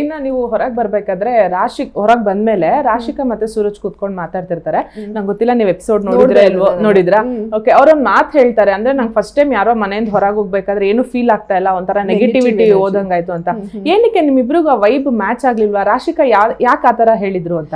ಇನ್ನ ನೀವು ಹೊರಗೆ ಬರ್ಬೇಕಾದ್ರೆ ಹೊರಗೆ ಬಂದ್ಮೇಲೆ ರಾಶಿಕಾ ಮತ್ತೆ ಸೂರಜ್ ಕೂತ್ಕೊಂಡು ಮಾತಾಡ್ತಿರ್ತಾರೆ. ನಂಗೆ ಗೊತ್ತಿಲ್ಲ ನೀವು ಎಪಿಸೋಡ್ ನೋಡಿದ್ರೆ ಇಲ್ವೋ, ನೋಡಿದ್ರಾ? ಓಕೆ, ಅವ್ರೊಂದ್ ಮಾತು ಹೇಳ್ತಾರೆ, ಅಂದ್ರೆ ನಂಗೆ ಫಸ್ಟ್ ಟೈಮ್ ಯಾರೋ ಮನೆಯಿಂದ ಹೊರಗೆ ಹೋಗ್ಬೇಕಾದ್ರೆ ಏನು ಫೀಲ್ ಆಗ್ತಾ ಇಲ್ಲ, ಒಂಥರ ನೆಗೆಟಿವಿಟಿ ಓದಂಗಾಯ್ತು ಅಂತ. ಏನಕ್ಕೆ ನಿಮ್ಮಿಬ್ರಿಗೂ ಆ ವೈಬ್ ಮ್ಯಾಚ್ ಆಗ್ಲಿಲ್ವಾ? ರಾಶಿಕಾ ಯಾಕೆ ಆತರ ಹೇಳಿದ್ರು ಅಂತ?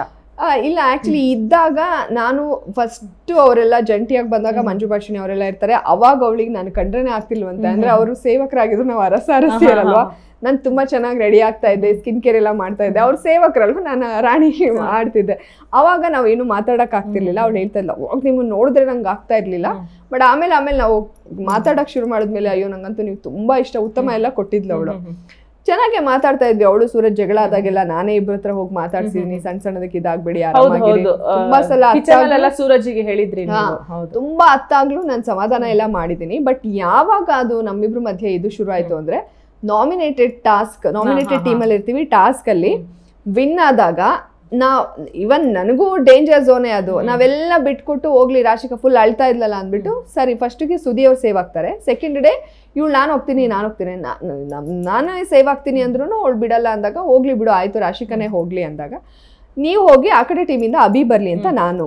ಇಲ್ಲ, ಆಕ್ಚುಲಿ ಇದ್ದಾಗ ನಾನು ಫಸ್ಟ್ ಅವರೆಲ್ಲ ಜಂಟಿಯಾಗಿ ಬಂದಾಗ ಮಂಜು ಭಾಷಿಣಿ ಅವರೆಲ್ಲ ಇರ್ತಾರೆ, ಅವಾಗ ಅವಳಿಗೆ ನಾನು ಕಂಡ್ರೇನೆ ಆಗ್ತಿಲ್ವಂತೆ. ಅಂದ್ರೆ ಅವರು ಸೇವಕರಾಗಿದ್ರು, ನಾವು ಅರಸಿ ಇರಲ್ವಾ, ನಾನು ತುಂಬಾ ಚೆನ್ನಾಗಿ ರೆಡಿ ಆಗ್ತಾ ಇದ್ದೆ, ಸ್ಕಿನ್ ಕೇರ್ ಎಲ್ಲ ಮಾಡ್ತಾ ಇದ್ದೆ. ಅವ್ರು ಸೇವಕರಲ್ವ, ನಾನು ರಾಣಿ ಮಾಡ್ತಿದ್ದೆ. ಅವಾಗ ನಾವೇನು ಮಾತಾಡಕ್ ಆಗ್ತಿರ್ಲಿಲ್ಲ. ಅವ್ಳು ಹೇಳ್ತಾ ಇಲ್ಲ, ಅವಾಗ ನಿಮ್ಮನ್ನ ನೋಡಿದ್ರೆ ನಂಗೆ ಆಗ್ತಾ ಇರ್ಲಿಲ್ಲ. ಬಟ್ ಆಮೇಲೆ ನಾವು ಮಾತಾಡಕ್ ಶುರು ಮಾಡಿದ್ಮೇಲೆ, ಅಯ್ಯೋ ನಂಗಂತೂ ನೀವು ತುಂಬಾ ಇಷ್ಟ, ಉತ್ತಮ ಎಲ್ಲ ಕೊಟ್ಟಿದ್ಲು ಅವಳು. ಚೆನ್ನಾಗಿ ಮಾತಾಡ್ತಾ ಇದ್ವಿ. ಅವಳು ಸೂರಜ್ ಜಗಳ ಆದಾಗೆಲ್ಲ ನಾನೇ ಇಬ್ಬರ ಹತ್ರ ಹೋಗಿ ಮಾತಾಡ್ಸಿದೀನಿ, ಸಣ್ಣ ಸಣ್ಣದಕ್ಕೆ ಇದಾಗ್ಬೇಡಿ, ಆರಾಮಾಗಿರಿ. ತುಂಬಾ ಸಲ ಸೂರಜ್ಗೆ ಹೇಳಿದ್ರಿ, ತುಂಬಾ ಅತ್ತಾಗ್ಲೂ ನಾನು ಸಮಾಧಾನ ಎಲ್ಲ ಮಾಡಿದೀನಿ. ಬಟ್ ಯಾವಾಗ ಅದು ನಮ್ಮಿಬ್ರು ಮಧ್ಯೆ ಇದು ಶುರು ಆಯ್ತು ಅಂದ್ರೆ, ನಾಮಿನೇಟೆಡ್ ಟೀಮ್ ಅಲ್ಲಿ ಇರ್ತೀವಿ, ಟಾಸ್ಕ್ ಅಲ್ಲಿ ವಿನ್ ಆದಾಗ ಇವನ್ ನನಗೂ ಡೇಂಜರ್ ಝೋನೇ ಅದು. ನಾವೆಲ್ಲ ಬಿಟ್ಕೊಟ್ಟು ಹೋಗ್ಲಿ, ರಾಶಿಕಾ ಫುಲ್ ಅಳ್ತಾ ಇದ್ಲಲ್ಲ ಅಂದ್ಬಿಟ್ಟು, ಸರಿ ಫಸ್ಟ್ಗೆ ಸುದಿ ಅವ್ರು ಸೇವ್ ಆಗ್ತಾರೆ. ಸೆಕೆಂಡ್ ಡೇ ಇವಳು ನಾನು ಹೋಗ್ತೀನಿ ನಾನೇ ಸೇವ್ ಆಗ್ತೀನಿ ಅಂದ್ರೂ ಅವಳು ಬಿಡಲ್ಲ ಅಂದಾಗ, ಹೋಗ್ಲಿ ಬಿಡು ಆಯ್ತು ರಾಶಿಕಾನೇ ಹೋಗ್ಲಿ ಅಂದಾಗ, ನೀವು ಹೋಗಿ ಆ ಕಡೆ ಟೀಮಿಂದ ಅಭಿ ಬರ್ಲಿ ಅಂತ ನಾನು.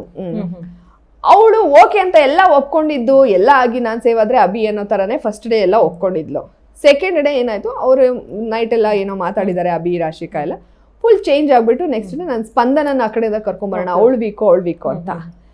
ಅವಳು ಓಕೆ ಅಂತ ಎಲ್ಲ ಒಪ್ಕೊಂಡಿದ್ದು ಎಲ್ಲ ಆಗಿ ನಾನು ಸೇವ್ ಆದ್ರೆ ಅಭಿ ಅನ್ನೋ ತರನೇ ಫಸ್ಟ್ ಡೇ ಎಲ್ಲ ಒಪ್ಕೊಂಡಿದ್ಲು. ಸೆಕೆಂಡ್ ಡೇ ಏನಾಯ್ತು, ಅವರು ನೈಟ್ ಎಲ್ಲ ಏನೋ ಮಾತಾಡಿದ್ದಾರೆ ಅಭಿ ರಾಶಿಕಾ ಎಲ್ಲ, ಫುಲ್ ಚೇಂಜ್ ಆಗ್ಬಿಟ್ಟು ನೆಕ್ಸ್ಟ್ ಡೇ ನಾನು ಸ್ಪಂದನನ ಆ ಕಡೆಯಿಂದ ಕರ್ಕೊಂಬರೋಣ, ಅವಳು ವೀಕೋ ಅಂತ.